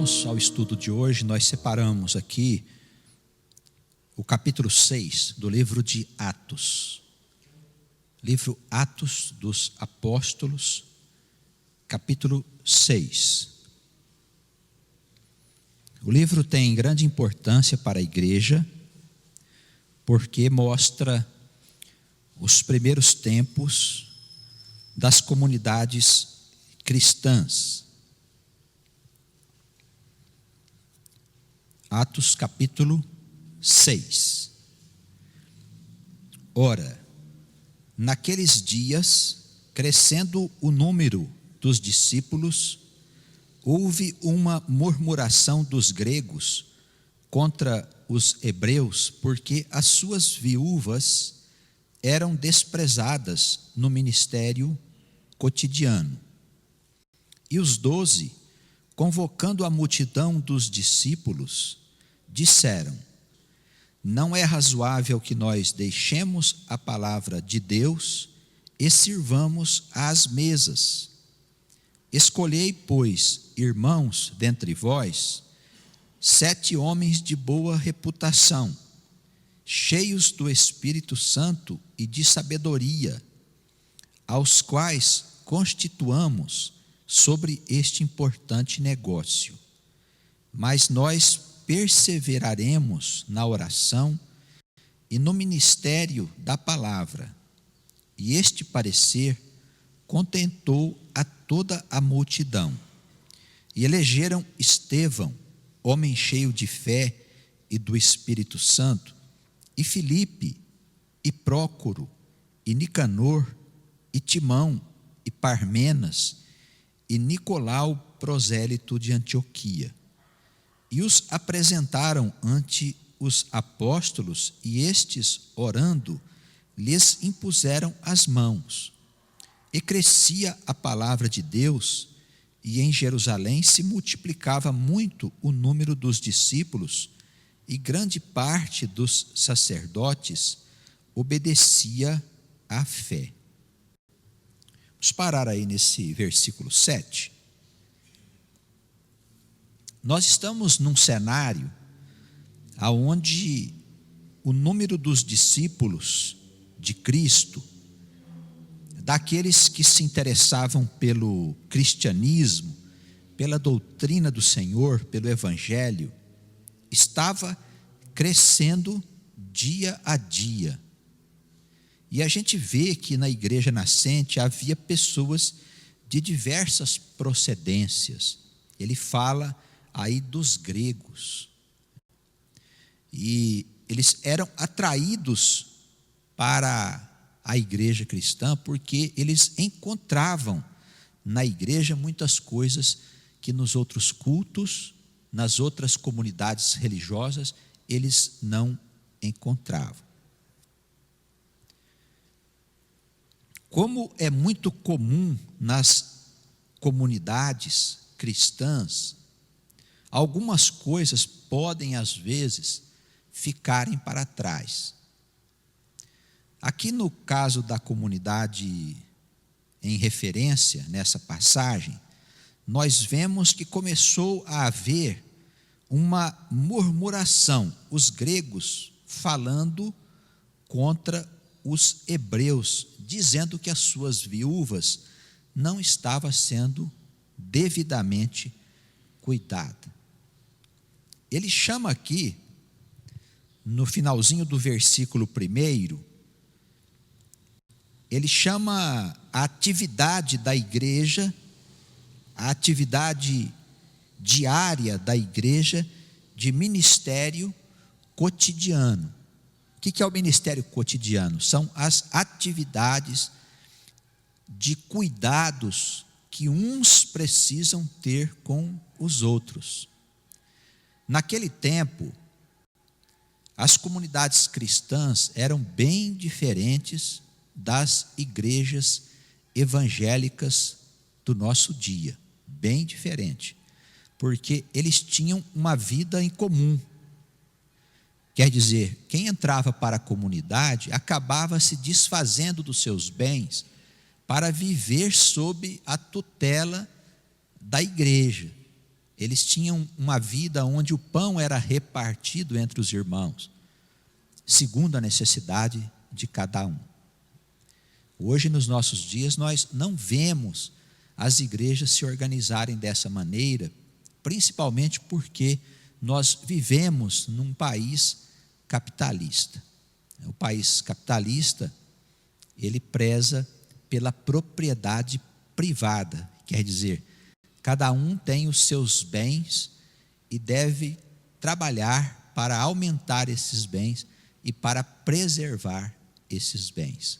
vamos ao estudo de hoje, nós separamos aqui o capítulo 6 do livro de Atos. Livro Atos dos Apóstolos, capítulo 6. O livro tem grande importância para a igreja, porque mostra os primeiros tempos das comunidades cristãs. Atos capítulo 6. Ora, naqueles dias, crescendo o número dos discípulos, houve uma murmuração dos gregos contra os hebreus, porque as suas viúvas eram desprezadas no ministério cotidiano. E os 12, convocando a multidão dos discípulos, disseram: não é razoável que nós deixemos a palavra de Deus e sirvamos às mesas. Escolhei, pois, irmãos, dentre vós, 7 homens de boa reputação, cheios do Espírito Santo e de sabedoria, aos quais constituamos sobre este importante negócio. Mas nós perseveraremos na oração e no ministério da palavra. E este parecer contentou a toda a multidão. E elegeram Estevão, homem cheio de fé e do Espírito Santo, e Filipe, e Prócoro, e Nicanor, e Timão, e Parmenas, e Nicolau, prosélito de Antioquia. E os apresentaram ante os apóstolos, e estes, orando, lhes impuseram as mãos. E crescia a palavra de Deus, e em Jerusalém se multiplicava muito o número dos discípulos, e grande parte dos sacerdotes obedecia à fé. Vamos parar aí nesse versículo 7. Nós estamos num cenário onde o número dos discípulos de Cristo, daqueles que se interessavam pelo cristianismo, pela doutrina do Senhor, pelo Evangelho, estava crescendo dia a dia. E a gente vê que na igreja nascente havia pessoas de diversas procedências. Ele fala aí dos gregos. E eles eram atraídos para a igreja cristã porque eles encontravam na igreja muitas coisas que nos outros cultos, nas outras comunidades religiosas, eles não encontravam. Como é muito comum nas comunidades cristãs, algumas coisas podem, às vezes, ficarem para trás. Aqui no caso da comunidade em referência, nessa passagem, nós vemos que começou a haver uma murmuração, os gregos falando contra os hebreus, dizendo que as suas viúvas não estavam sendo devidamente cuidadas. Ele chama aqui, no finalzinho do versículo 1, ele chama a atividade da igreja, a atividade diária da igreja, de ministério cotidiano. O que é o ministério cotidiano? São as atividades de cuidados que uns precisam ter com os outros. Naquele tempo, as comunidades cristãs eram bem diferentes das igrejas evangélicas do nosso dia, bem diferente, porque eles tinham uma vida em comum. Quer dizer, quem entrava para a comunidade acabava se desfazendo dos seus bens para viver sob a tutela da igreja. eles tinham uma vida onde o pão era repartido entre os irmãos, segundo a necessidade de cada um. Hoje, nos nossos dias, nós não vemos as igrejas se organizarem dessa maneira, principalmente porque nós vivemos num país capitalista. O país capitalista, ele preza pela propriedade privada, quer dizer, cada um tem os seus bens e deve trabalhar para aumentar esses bens e para preservar esses bens.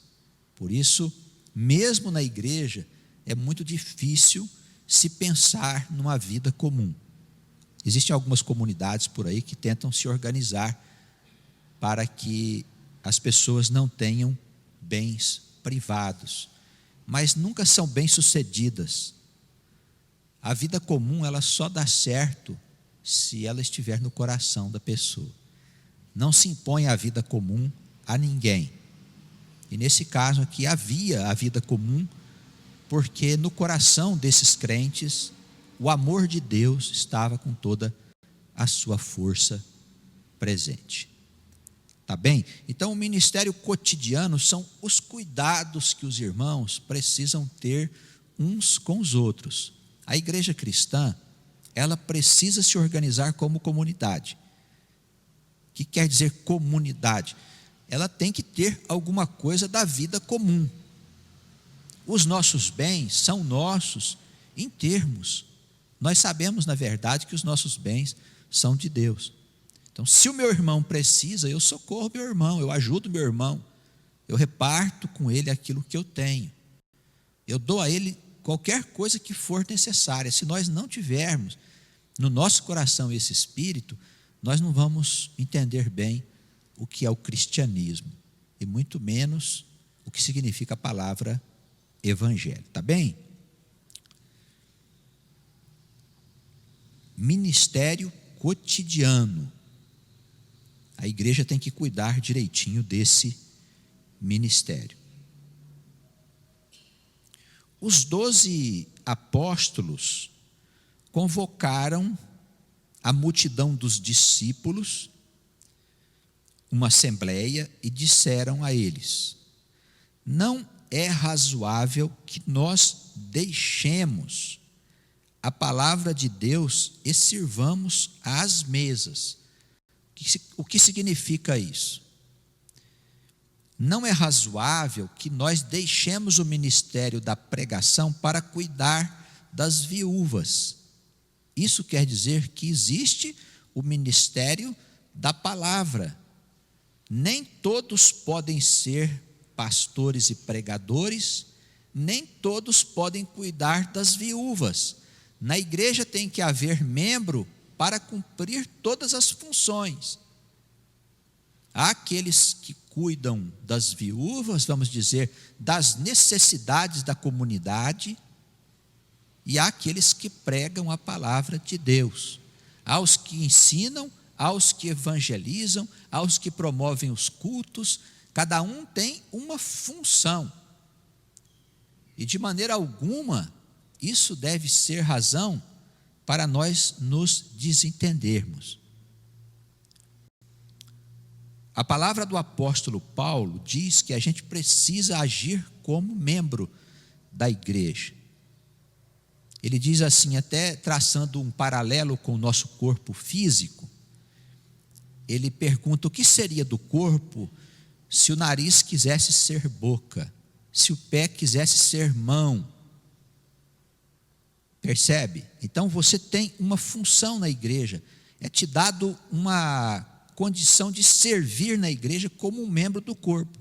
Por isso, mesmo na igreja, é muito difícil se pensar numa vida comum. Existem algumas comunidades por aí que tentam se organizar para que as pessoas não tenham bens privados, mas nunca são bem-sucedidas. A vida comum, ela só dá certo se ela estiver no coração da pessoa. Não se impõe a vida comum a ninguém. E nesse caso aqui havia a vida comum, porque no coração desses crentes o amor de Deus estava com toda a sua força presente. Tá bem? Então o ministério cotidiano são os cuidados que os irmãos precisam ter uns com os outros. A igreja cristã, ela precisa se organizar como comunidade. O que quer dizer comunidade? Ela tem que ter alguma coisa da vida comum. Os nossos bens são nossos em termos. Nós sabemos, na verdade, que os nossos bens são de Deus. Então, se o meu irmão precisa, eu socorro meu irmão, eu ajudo meu irmão, eu reparto com ele aquilo que eu tenho. Eu dou a ele qualquer coisa que for necessária. Se nós não tivermos no nosso coração esse espírito, nós não vamos entender bem o que é o cristianismo, e muito menos o que significa a palavra evangelho. Tá bem? Ministério cotidiano. A igreja tem que cuidar direitinho desse ministério. Os 12 apóstolos convocaram a multidão dos discípulos, uma assembleia, e disseram a eles: não é razoável que nós deixemos a palavra de Deus e sirvamos às mesas. O que significa isso? Não é razoável que nós deixemos o ministério da pregação para cuidar das viúvas. Isso quer dizer que existe o ministério da palavra. Nem todos podem ser pastores e pregadores, nem todos podem cuidar das viúvas. Na igreja tem que haver membro para cumprir todas as funções. Há aqueles que cuidam das viúvas, vamos dizer, das necessidades da comunidade, e há aqueles que pregam a palavra de Deus. Há os que ensinam, há os que evangelizam, há os que promovem os cultos. Cada um tem uma função. E de maneira alguma, isso deve ser razão para nós nos desentendermos. A palavra do apóstolo Paulo diz que a gente precisa agir como membro da igreja. Ele diz assim, até traçando um paralelo com o nosso corpo físico, ele pergunta o que seria do corpo se o nariz quisesse ser boca, se o pé quisesse ser mão. Percebe? Então você tem uma função na igreja, é te dado uma condição de servir na igreja como um membro do corpo.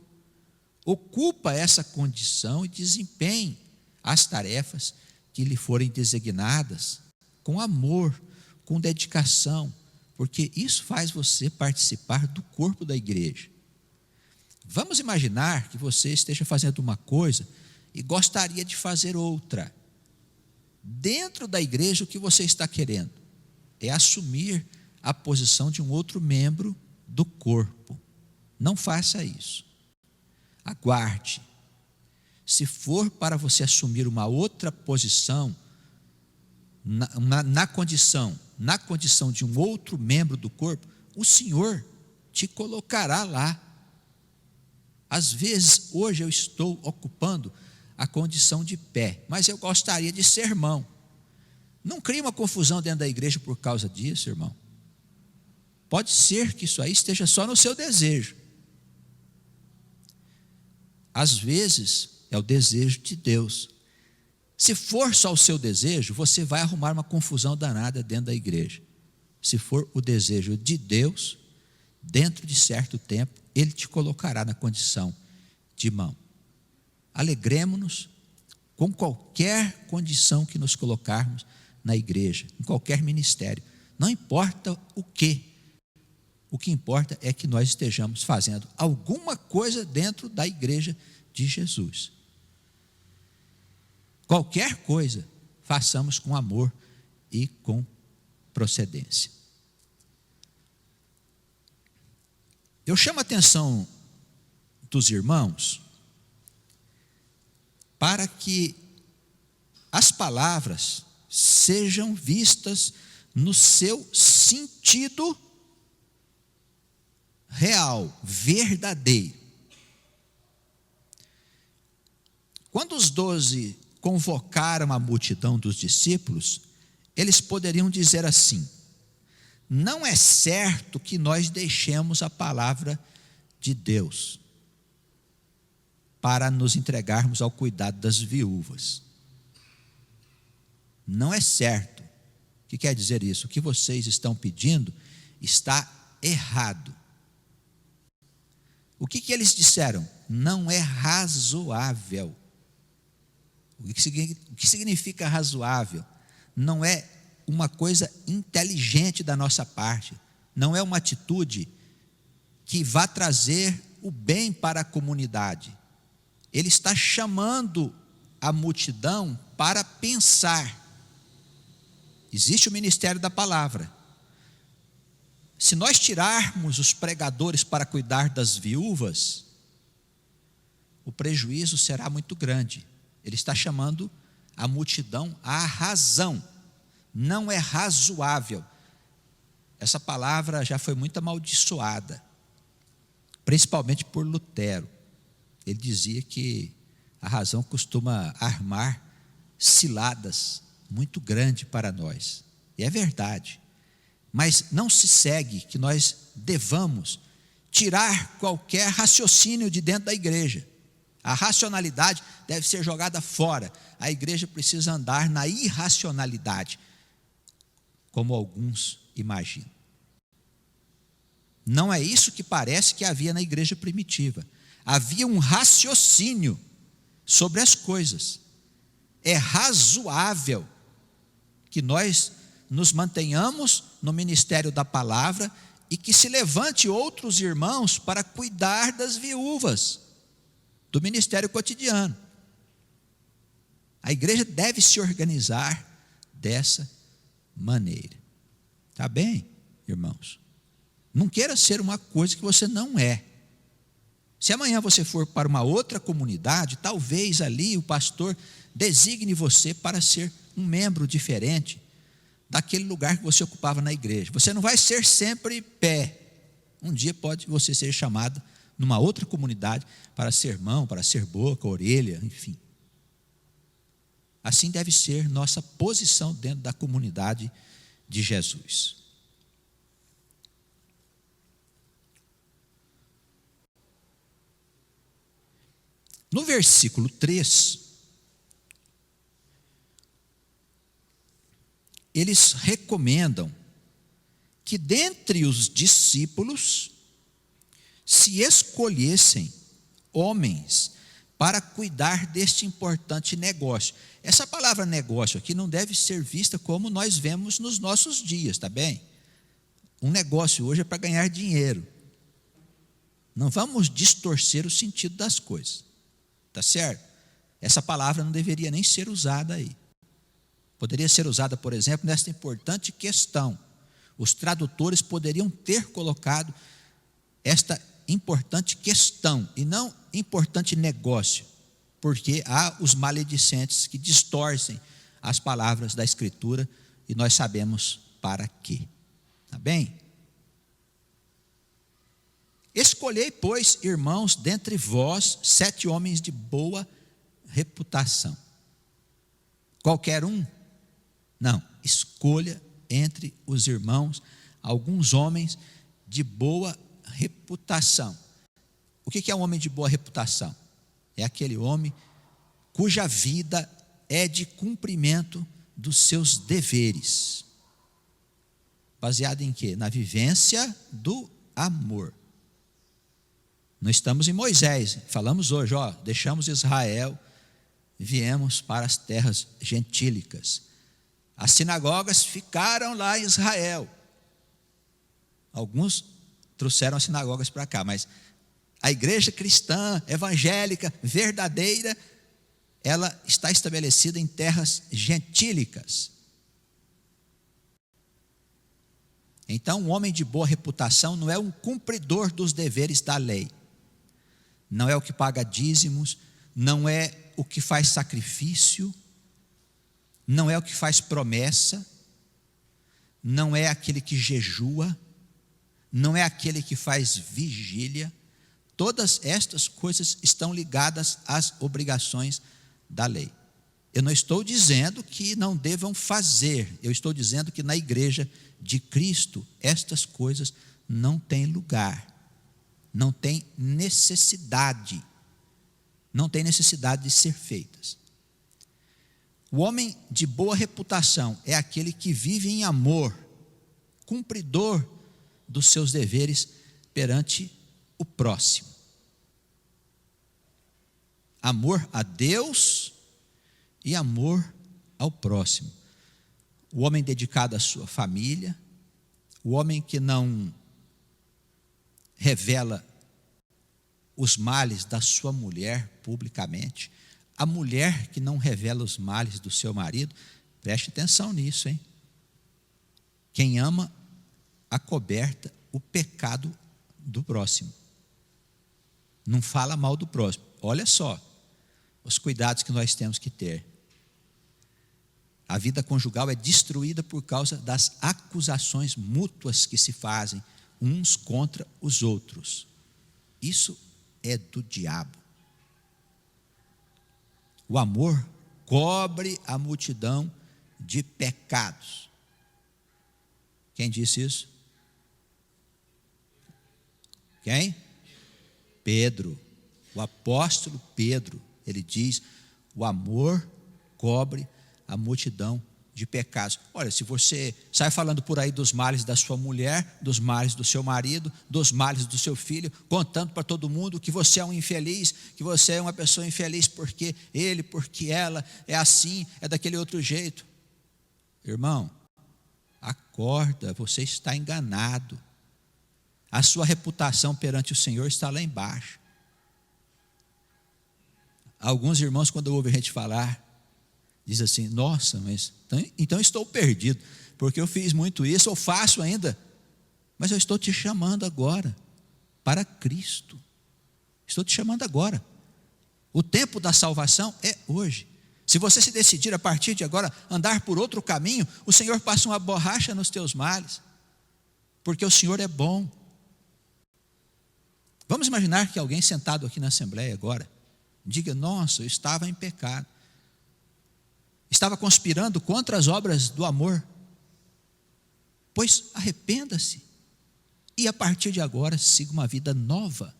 Ocupa essa condição e desempenhe as tarefas que lhe forem designadas com amor, com dedicação, porque isso faz você participar do corpo da igreja. Vamos imaginar que você esteja fazendo uma coisa e gostaria de fazer outra. Dentro da igreja, o que você está querendo é assumir a posição de um outro membro do corpo. Não faça isso. Aguarde. Se for para você assumir uma outra posição na condição de um outro membro do corpo, o Senhor te colocará lá. Às vezes, hoje eu estou ocupando a condição de pé, mas eu gostaria de ser mão. Não crie uma confusão dentro da igreja por causa disso, irmão. Pode ser que isso aí esteja só no seu desejo. Às vezes, é o desejo de Deus. Se for só o seu desejo, você vai arrumar uma confusão danada dentro da igreja. Se for o desejo de Deus, dentro de certo tempo, Ele te colocará na condição de mão. Alegremos-nos com qualquer condição que nos colocarmos na igreja, em qualquer ministério. Não importa o que importa é que nós estejamos fazendo alguma coisa dentro da igreja de Jesus. Qualquer coisa, façamos com amor e com procedência. Eu chamo a atenção dos irmãos para que as palavras sejam vistas no seu sentido real, verdadeiro. Quando os 12 convocaram a multidão dos discípulos, eles poderiam dizer assim: não é certo que nós deixemos a palavra de Deus para nos entregarmos ao cuidado das viúvas. Não é certo. O que quer dizer isso? O que vocês estão pedindo está errado. O que eles disseram? Não é razoável. O que significa razoável? Não é uma coisa inteligente da nossa parte, não é uma atitude que vá trazer o bem para a comunidade. Ele está chamando a multidão para pensar. Existe o ministério da palavra. Se nós tirarmos os pregadores para cuidar das viúvas, o prejuízo será muito grande. Ele está chamando a multidão à razão. Não é razoável. Essa palavra já foi muito amaldiçoada, principalmente por Lutero. Ele dizia que a razão costuma armar ciladas muito grandes para nós. E é verdade. Mas não se segue que nós devamos tirar qualquer raciocínio de dentro da igreja. A racionalidade deve ser jogada fora. A igreja precisa andar na irracionalidade, como alguns imaginam. Não é isso que parece que havia na igreja primitiva. Havia um raciocínio sobre as coisas. É razoável que nós nos mantenhamos no ministério da palavra e que se levante outros irmãos para cuidar das viúvas, do ministério cotidiano. A igreja deve se organizar dessa maneira. Tá bem, irmãos? Não queira ser uma coisa que você não é. Se amanhã você for para uma outra comunidade, talvez ali o pastor designe você para ser um membro diferente daquele lugar que você ocupava na igreja. Você não vai ser sempre pé. Um dia pode você ser chamado numa outra comunidade para ser mão, para ser boca, orelha, enfim. Assim deve ser nossa posição dentro da comunidade de Jesus. No versículo 3, eles recomendam que dentre os discípulos se escolhessem homens para cuidar deste importante negócio. Essa palavra negócio aqui não deve ser vista como nós vemos nos nossos dias, tá bem? Um negócio hoje é para ganhar dinheiro. Não vamos distorcer o sentido das coisas, tá certo? Essa palavra não deveria nem ser usada aí. Poderia ser usada, por exemplo, nesta importante questão. Os tradutores poderiam ter colocado esta importante questão e não importante negócio, porque há os maledicentes que distorcem as palavras da Escritura, e nós sabemos para quê. Tá bem? Escolhei, pois, irmãos, dentre vós 7 homens de boa reputação. Qualquer um? Não, escolha entre os irmãos alguns homens de boa reputação. O que é um homem de boa reputação? É aquele homem cuja vida é de cumprimento dos seus deveres. Baseado em quê? Na vivência do amor. Não estamos em Moisés, falamos hoje, deixamos Israel, viemos para as terras gentílicas. As sinagogas ficaram lá em Israel. Alguns trouxeram as sinagogas para cá, mas a igreja cristã, evangélica, verdadeira, ela está estabelecida em terras gentílicas. Então, um homem de boa reputação não é um cumpridor dos deveres da lei. Não é o que paga dízimos, não é o que faz sacrifício, não é o que faz promessa, não é aquele que jejua, não é aquele que faz vigília. Todas estas coisas estão ligadas às obrigações da lei. Eu não estou dizendo que não devam fazer, eu estou dizendo que na igreja de Cristo estas coisas não têm lugar, não têm necessidade, de ser feitas. O homem de boa reputação é aquele que vive em amor, cumpridor dos seus deveres perante o próximo. Amor a Deus e amor ao próximo. O homem dedicado à sua família, o homem que não revela os males da sua mulher publicamente, a mulher que não revela os males do seu marido. Preste atenção nisso, hein? Quem ama acoberta o pecado do próximo, não fala mal do próximo. Olha só os cuidados que nós temos que ter. A vida conjugal é destruída por causa das acusações mútuas que se fazem uns contra os outros. Isso é do diabo. O amor cobre a multidão de pecados. Quem disse isso? Quem? Pedro. O apóstolo Pedro, ele diz: o amor cobre a multidão de pecados. Olha, se você sai falando por aí dos males da sua mulher, dos males do seu marido, dos males do seu filho, contando para todo mundo que você é um infeliz, que você é uma pessoa infeliz porque ele, porque ela é assim, é daquele outro jeito. Irmão, acorda, você está enganado. A sua reputação perante o Senhor está lá embaixo. Alguns irmãos, quando ouvem a gente falar, diz assim: nossa, mas então estou perdido, porque eu fiz muito isso, eu faço ainda, mas eu estou te chamando agora para Cristo. Estou te chamando agora. O tempo da salvação é hoje. Se você se decidir a partir de agora andar por outro caminho, o Senhor passa uma borracha nos teus males, porque o Senhor é bom. Vamos imaginar que alguém sentado aqui na Assembleia agora diga: nossa, eu estava em pecado, estava conspirando contra as obras do amor. Pois arrependa-se e a partir de agora siga uma vida nova.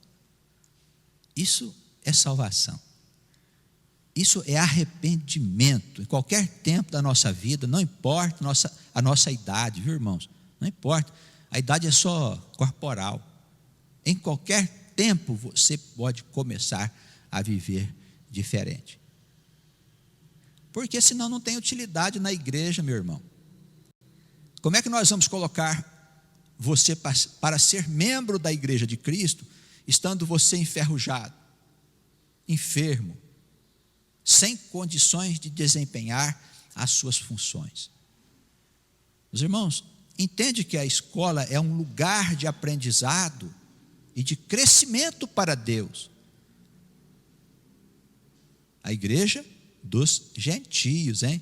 Isso é salvação. Isso é arrependimento. Em qualquer tempo da nossa vida, não importa a nossa idade, viu, irmãos? Não importa, a idade é só corporal. Em qualquer tempo você pode começar a viver diferente. Porque senão não tem utilidade na igreja, meu irmão. Como é que nós vamos colocar você para ser membro da igreja de Cristo, estando você enferrujado, enfermo, sem condições de desempenhar as suas funções? Os irmãos, entende que a escola é um lugar de aprendizado e de crescimento para Deus. A igreja dos gentios, hein?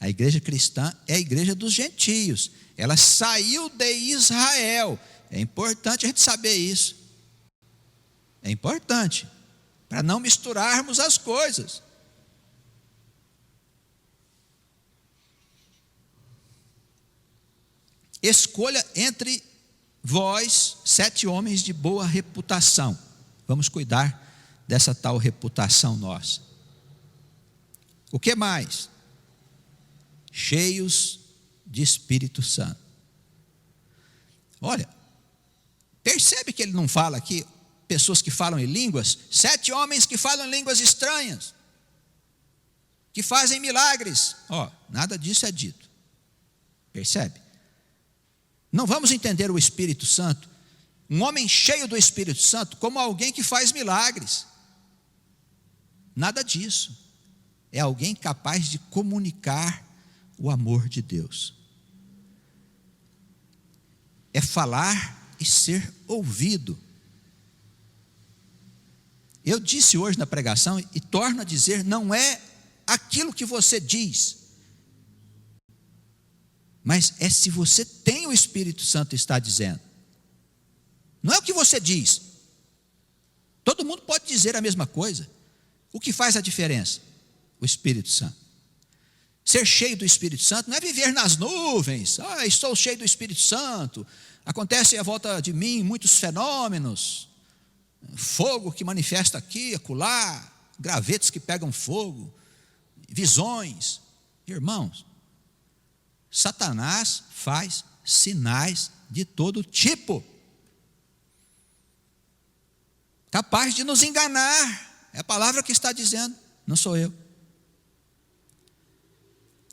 A igreja cristã é a igreja dos gentios. Ela saiu de Israel. É importante a gente saber isso. É importante, para não misturarmos as coisas. Escolha entre vós 7 homens de boa reputação. Vamos cuidar dessa tal reputação nossa. O que mais? Cheios de Espírito Santo. Olha, percebe que ele não fala aqui pessoas que falam em línguas? 7 homens que falam em línguas estranhas, que fazem milagres. Nada disso é dito. Percebe? Não vamos entender o Espírito Santo, um homem cheio do Espírito Santo, como alguém que faz milagres. Nada disso. É alguém capaz de comunicar o amor de Deus. É falar e ser ouvido. Eu disse hoje na pregação e torno a dizer, não é aquilo que você diz, mas é se você tem o Espírito Santo, está dizendo. Não é o que você diz. Todo mundo pode dizer a mesma coisa. O que faz a diferença? O Espírito Santo. Ser cheio do Espírito Santo não é viver nas nuvens. Estou cheio do Espírito Santo. Acontecem à volta de mim muitos fenômenos. Fogo que manifesta aqui, acolá. Gravetos que pegam fogo. Visões. Irmãos, Satanás faz sinais de todo tipo. Capaz de nos enganar. É a palavra que está dizendo, não sou eu.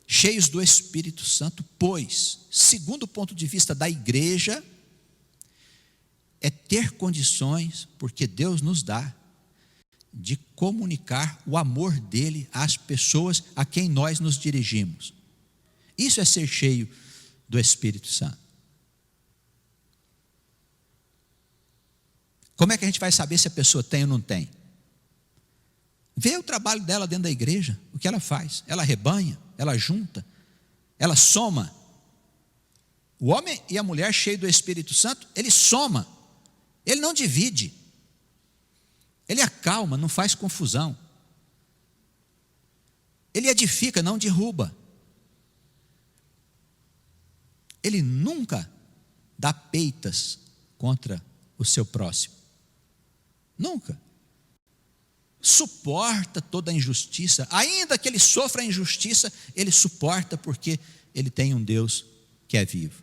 Cheios do Espírito Santo, pois, segundo o ponto de vista da igreja, é ter condições, porque Deus nos dá, de comunicar o amor dele às pessoas a quem nós nos dirigimos. Isso é ser cheio do Espírito Santo. Como é que a gente vai saber se a pessoa tem ou não tem? Vê o trabalho dela dentro da igreja, o que ela faz. Ela rebanha, ela junta, ela soma. O homem e a mulher cheio do Espírito Santo, ele soma, ele não divide, ele acalma, não faz confusão, ele edifica, não derruba, ele nunca dá peitas contra o seu próximo, nunca. Suporta toda a injustiça, ainda que ele sofra a injustiça, ele suporta porque ele tem um Deus que é vivo.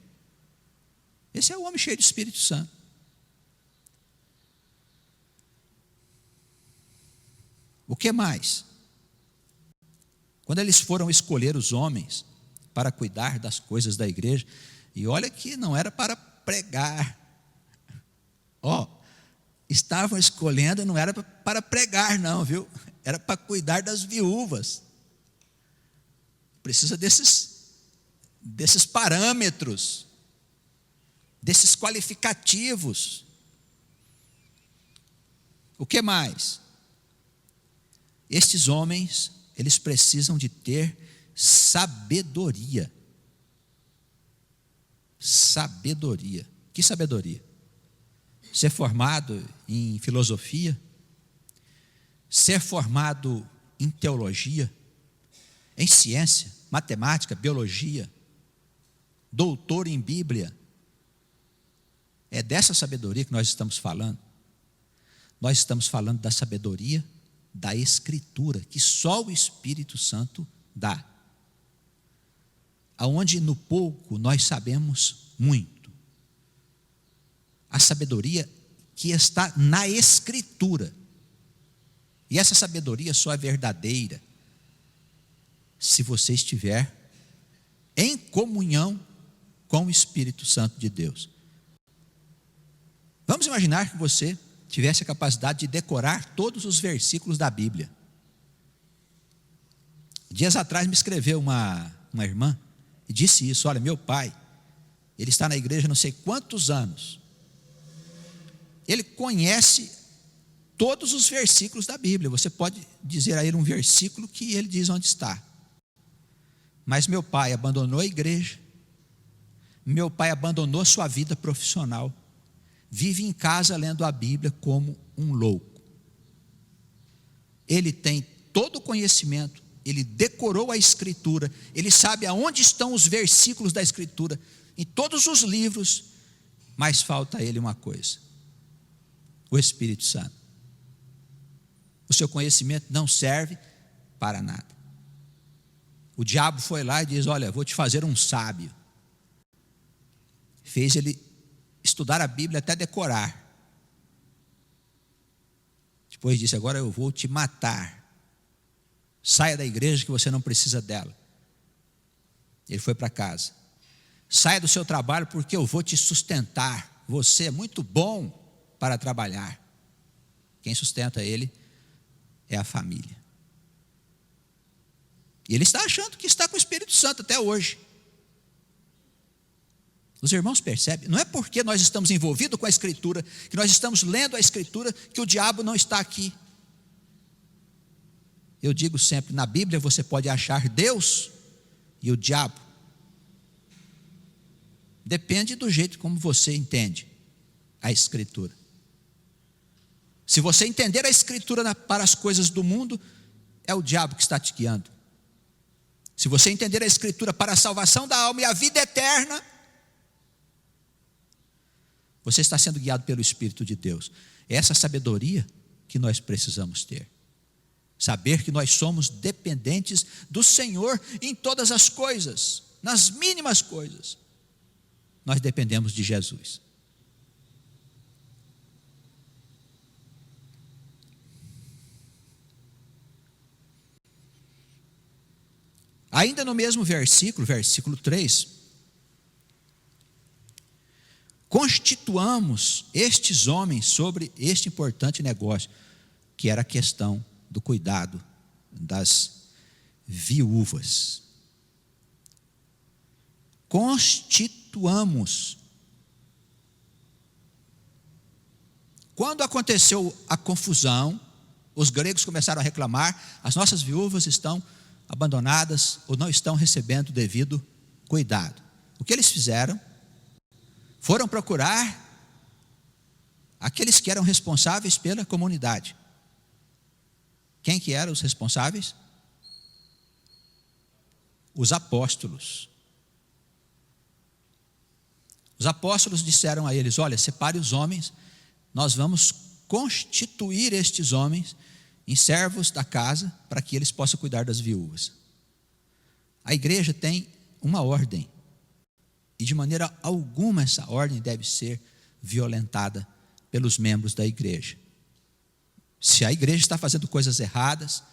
Esse é o homem cheio do Espírito Santo. O que mais? Quando eles foram escolher os homens para cuidar das coisas da igreja, e olha que não era para pregar, estavam escolhendo, não era para pregar não, viu? Era para cuidar das viúvas. Precisa desses parâmetros, desses qualificativos. O que mais? Estes homens, eles precisam de ter sabedoria. Sabedoria. Que sabedoria? Ser formado em filosofia, ser formado em teologia, em ciência, matemática, biologia, doutor em Bíblia. É dessa sabedoria que nós estamos falando. Nós estamos falando da sabedoria da Escritura, que só o Espírito Santo dá. Aonde no pouco nós sabemos muito. A sabedoria que está na Escritura. E essa sabedoria só é verdadeira se você estiver em comunhão com o Espírito Santo de Deus. Vamos imaginar que você tivesse a capacidade de decorar todos os versículos da Bíblia. Dias atrás me escreveu uma irmã e disse isso: olha, meu pai, ele está na igreja não sei quantos anos, ele conhece todos os versículos da Bíblia. Você pode dizer a ele um versículo que ele diz onde está. Mas meu pai abandonou a igreja, meu pai abandonou sua vida profissional, vive em casa lendo a Bíblia como um louco. Ele tem todo o conhecimento, ele decorou a Escritura, ele sabe aonde estão os versículos da Escritura, em todos os livros, mas falta a ele uma coisa: o Espírito Santo. O seu conhecimento não serve para nada. O diabo foi lá e diz: olha, vou te fazer um sábio. Fez ele estudar a Bíblia até decorar. Depois disse: agora eu vou te matar. Saia da igreja que você não precisa dela. Ele foi para casa. Saia do seu trabalho porque eu vou te sustentar. Você é muito bom para trabalhar. Quem sustenta ele é a família. E ele está achando que está com o Espírito Santo até hoje. Os irmãos percebem? Não é porque nós estamos envolvidos com a Escritura, que nós estamos lendo a Escritura, que o diabo não está aqui. Eu digo sempre, na Bíblia você pode achar Deus e o diabo. Depende do jeito como você entende a Escritura. Se você entender a Escritura para as coisas do mundo, é o diabo que está te guiando. Se você entender a Escritura para a salvação da alma e a vida eterna, você está sendo guiado pelo Espírito de Deus. É essa sabedoria que nós precisamos ter. Saber que nós somos dependentes do Senhor em todas as coisas, nas mínimas coisas. Nós dependemos de Jesus. Ainda no mesmo versículo 3, constituamos estes homens sobre este importante negócio, que era a questão do cuidado das viúvas. Constituamos. Quando aconteceu a confusão, os gregos começaram a reclamar: as nossas viúvas estão abandonadas ou não estão recebendo o devido cuidado. O que eles fizeram? Foram procurar aqueles que eram responsáveis pela comunidade. Quem que eram os responsáveis? Os apóstolos. Os apóstolos disseram a eles: olha, separe os homens, nós vamos constituir estes homens em servos da casa, para que eles possam cuidar das viúvas. A igreja tem uma ordem, e de maneira alguma essa ordem deve ser violentada pelos membros da igreja. Se a igreja está fazendo coisas erradas,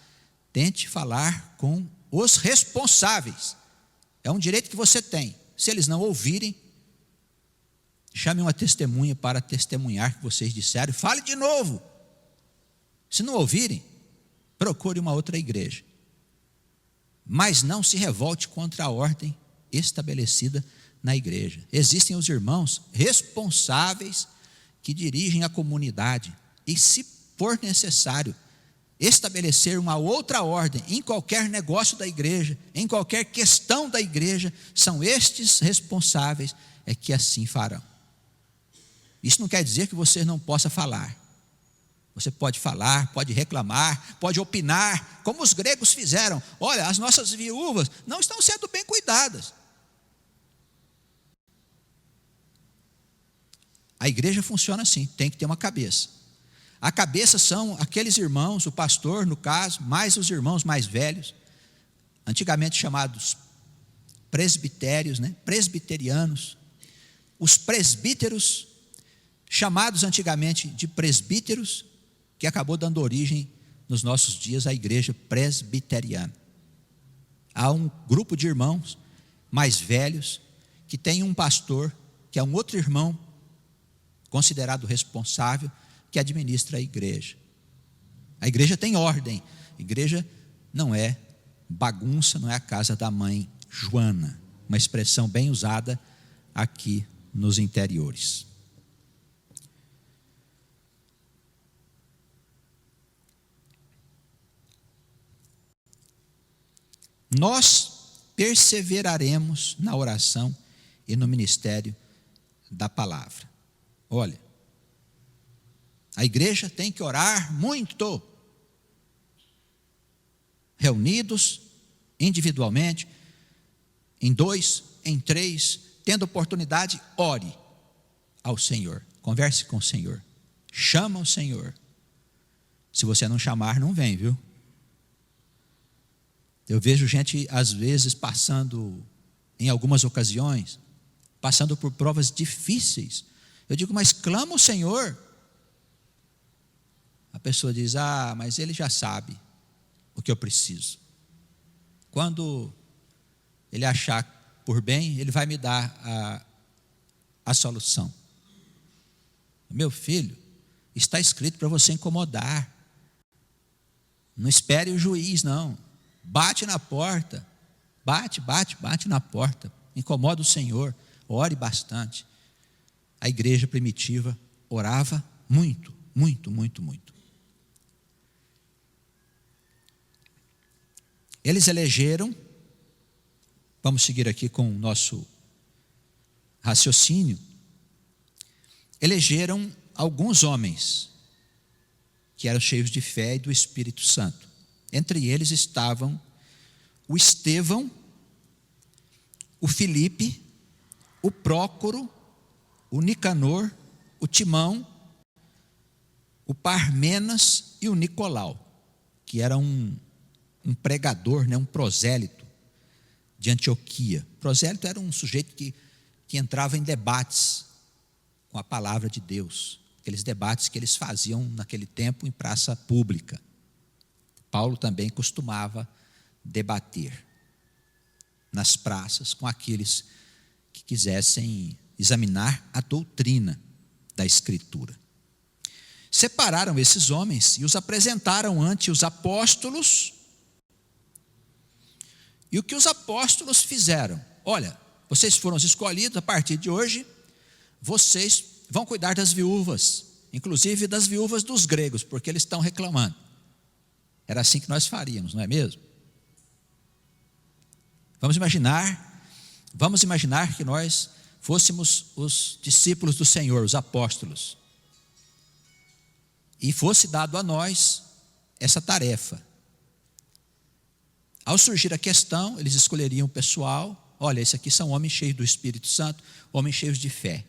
tente falar com os responsáveis. É um direito que você tem. Se eles não ouvirem, chame uma testemunha para testemunhar que vocês disseram, e fale de novo. Se não ouvirem, procure uma outra igreja. Mas não se revolte contra a ordem estabelecida na igreja. Existem os irmãos responsáveis que dirigem a comunidade, e se for necessário estabelecer uma outra ordem em qualquer negócio da igreja, em qualquer questão da igreja, são estes responsáveis que assim farão. Isso não quer dizer que você não possa falar. Você pode falar, pode reclamar, pode opinar, como os gregos fizeram. Olha, as nossas viúvas não estão sendo bem cuidadas. A igreja funciona assim, tem que ter uma cabeça. A cabeça são aqueles irmãos, o pastor no caso, mais os irmãos mais velhos, antigamente chamados presbitérios, presbiterianos. Os presbíteros, chamados antigamente de presbíteros, que acabou dando origem nos nossos dias à igreja presbiteriana. Há um grupo de irmãos mais velhos que tem um pastor, que é um outro irmão considerado responsável, que administra a igreja. A igreja tem ordem. A igreja não é bagunça, não é a casa da mãe Joana, uma expressão bem usada aqui nos interiores. Nós perseveraremos na oração e no ministério da palavra. Olha, a igreja tem que orar muito, reunidos individualmente, em 2, em 3, tendo oportunidade, ore ao Senhor, converse com o Senhor, chama o Senhor. Se você não chamar, não vem, viu? Eu vejo gente, às vezes, passando, em algumas ocasiões, passando por provas difíceis. Eu digo, mas clama o Senhor. A pessoa diz, mas Ele já sabe o que eu preciso. Quando Ele achar por bem, Ele vai me dar a solução. Meu filho, está escrito para você incomodar. Não espere o juiz, não. Bate na porta. Bate na porta. Incomoda o Senhor. Ore bastante. A igreja primitiva orava muito, muito, muito, muito. Eles elegeram, vamos seguir aqui com o nosso raciocínio, elegeram alguns homens que eram cheios de fé e do Espírito Santo. Entre eles estavam o Estevão, o Filipe, o Prócoro, o Nicanor, o Timão, o Parmenas e o Nicolau, que era um pregador, um prosélito de Antioquia. Prosélito era um sujeito que entrava em debates com a palavra de Deus, aqueles debates que eles faziam naquele tempo em praça pública. Paulo também costumava debater nas praças com aqueles que quisessem examinar a doutrina da Escritura. Separaram esses homens e os apresentaram ante os apóstolos. E o que os apóstolos fizeram? Olha, vocês foram os escolhidos, a partir de hoje, vocês vão cuidar das viúvas, inclusive das viúvas dos gregos, porque eles estão reclamando. Era assim que nós faríamos, não é mesmo? Vamos imaginar que nós fôssemos os discípulos do Senhor, os apóstolos, e fosse dado a nós essa tarefa. Ao surgir a questão, eles escolheriam o pessoal. Olha, esses aqui são homens cheios do Espírito Santo, homens cheios de fé.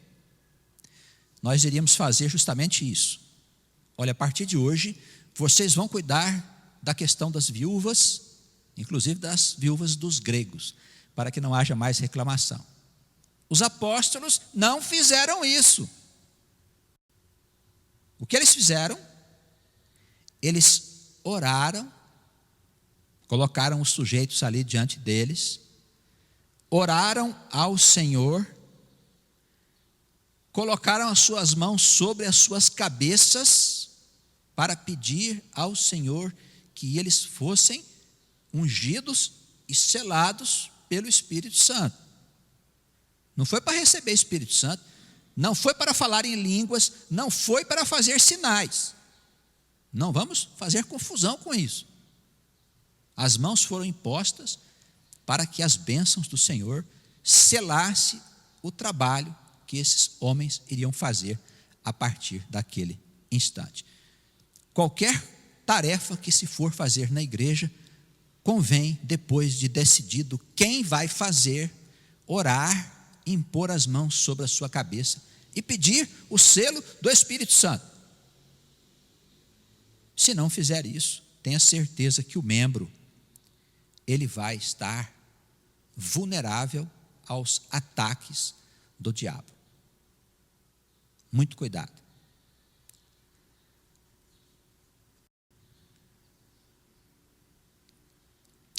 Nós iríamos fazer justamente isso. Olha, a partir de hoje, vocês vão cuidar da questão das viúvas, inclusive das viúvas dos gregos, para que não haja mais reclamação. Os apóstolos não fizeram isso. O que eles fizeram? Eles oraram, colocaram os sujeitos ali diante deles, oraram ao Senhor, colocaram as suas mãos sobre as suas cabeças para pedir ao Senhor que eles fossem ungidos e selados pelo Espírito Santo. Não foi para receber Espírito Santo, não foi para falar em línguas, não foi para fazer sinais. Não vamos fazer confusão com isso. As mãos foram impostas para que as bênçãos do Senhor selasse o trabalho que esses homens iriam fazer a partir daquele instante. Qualquer tarefa que se for fazer na igreja, convém, depois de decidido quem vai fazer, orar, impor as mãos sobre a sua cabeça e pedir o selo do Espírito Santo. Se não fizer isso, tenha certeza que o membro, ele vai estar vulnerável aos ataques do diabo. Muito cuidado.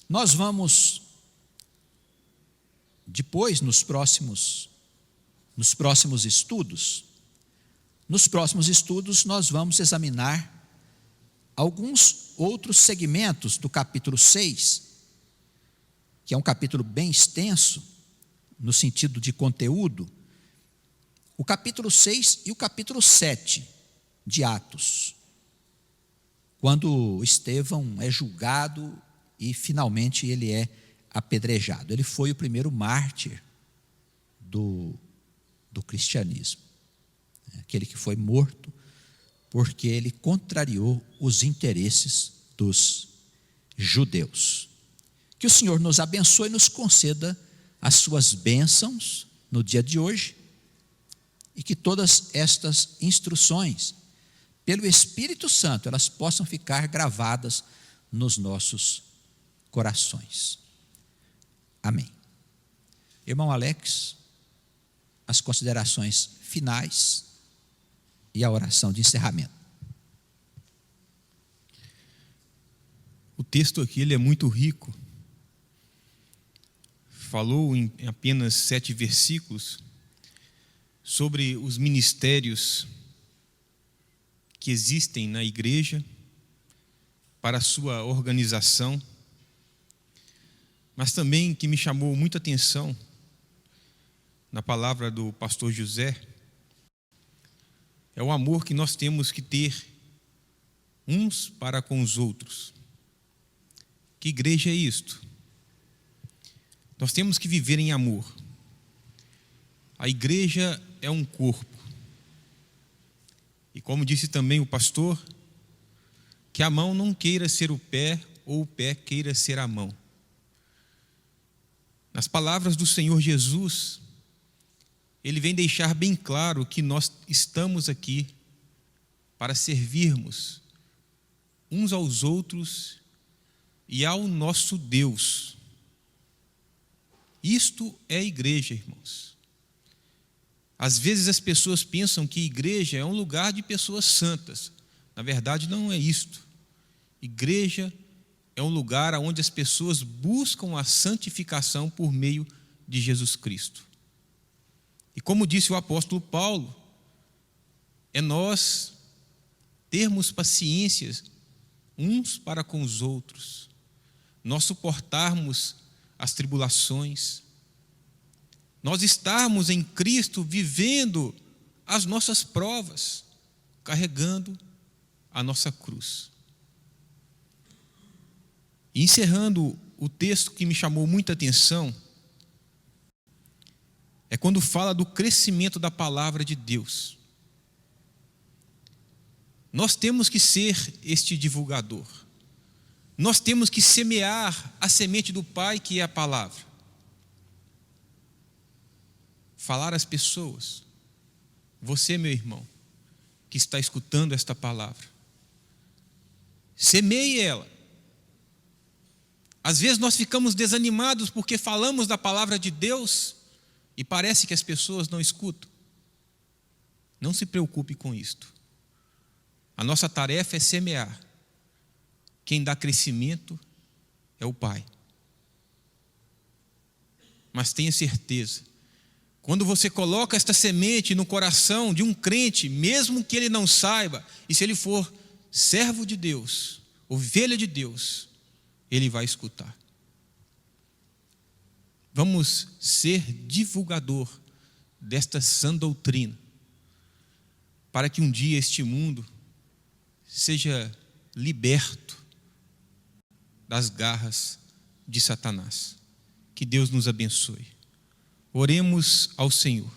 Nós vamos, depois, nos próximos estudos, nós vamos examinar alguns outros segmentos do capítulo 6, que é um capítulo bem extenso, no sentido de conteúdo, o capítulo 6 e o capítulo 7 de Atos, quando Estevão é julgado e finalmente ele é apedrejado. Ele foi o primeiro mártir do cristianismo, aquele que foi morto porque ele contrariou os interesses dos judeus. Que o Senhor nos abençoe e nos conceda as suas bênçãos no dia de hoje, e que todas estas instruções, pelo Espírito Santo, elas possam ficar gravadas nos nossos corações. Amém. Irmão Alex, as considerações finais e a oração de encerramento. O texto aqui ele é muito rico. Falou em apenas 7 versículos sobre os ministérios que existem na igreja para a sua organização, mas também que me chamou muita atenção na palavra do pastor José, é o amor que nós temos que ter uns para com os outros. Que igreja é isto? Nós temos que viver em amor. A igreja é um corpo. E como disse também o pastor, que a mão não queira ser o pé, ou o pé queira ser a mão. Nas palavras do Senhor Jesus, Ele vem deixar bem claro que nós estamos aqui para servirmos uns aos outros e ao nosso Deus. Isto é igreja, irmãos. Às vezes as pessoas pensam que igreja é um lugar de pessoas santas. Na verdade, não é isto. Igreja é um lugar onde as pessoas buscam a santificação por meio de Jesus Cristo. E como disse o apóstolo Paulo, é nós termos paciência uns para com os outros, nós suportarmos as tribulações, nós estarmos em Cristo vivendo as nossas provas, carregando a nossa cruz. E encerrando o texto que me chamou muita atenção, é quando fala do crescimento da palavra de Deus. Nós temos que ser este divulgador. Nós temos que semear a semente do Pai, que é a palavra. Falar às pessoas. Você, meu irmão, que está escutando esta palavra, semeie ela. Às vezes nós ficamos desanimados porque falamos da palavra de Deus e parece que as pessoas não escutam. Não se preocupe com isto. A nossa tarefa é semear. Quem dá crescimento é o Pai. Mas tenha certeza, quando você coloca esta semente no coração de um crente, mesmo que ele não saiba, e se ele for servo de Deus, ovelha de Deus, ele vai escutar. Vamos ser divulgador desta sã doutrina, para que um dia este mundo seja liberto das garras de Satanás. Que Deus nos abençoe. Oremos ao Senhor.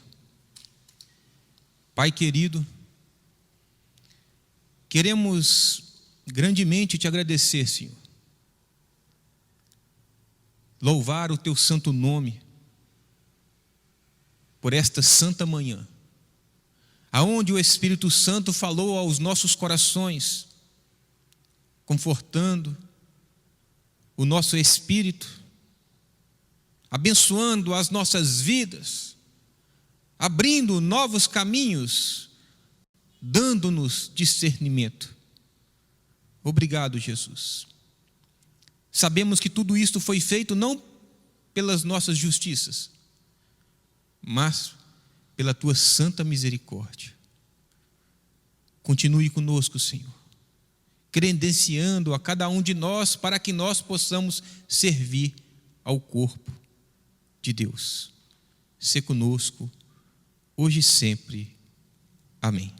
Pai querido, queremos grandemente te agradecer, Senhor. Louvar o teu santo nome por esta santa manhã, aonde o Espírito Santo falou aos nossos corações, confortando o nosso espírito, abençoando as nossas vidas, abrindo novos caminhos, dando-nos discernimento. Obrigado, Jesus. Sabemos que tudo isto foi feito não pelas nossas justiças, mas pela tua santa misericórdia. Continue conosco, Senhor, credenciando a cada um de nós para que nós possamos servir ao corpo de Deus. Sê conosco, hoje e sempre. Amém.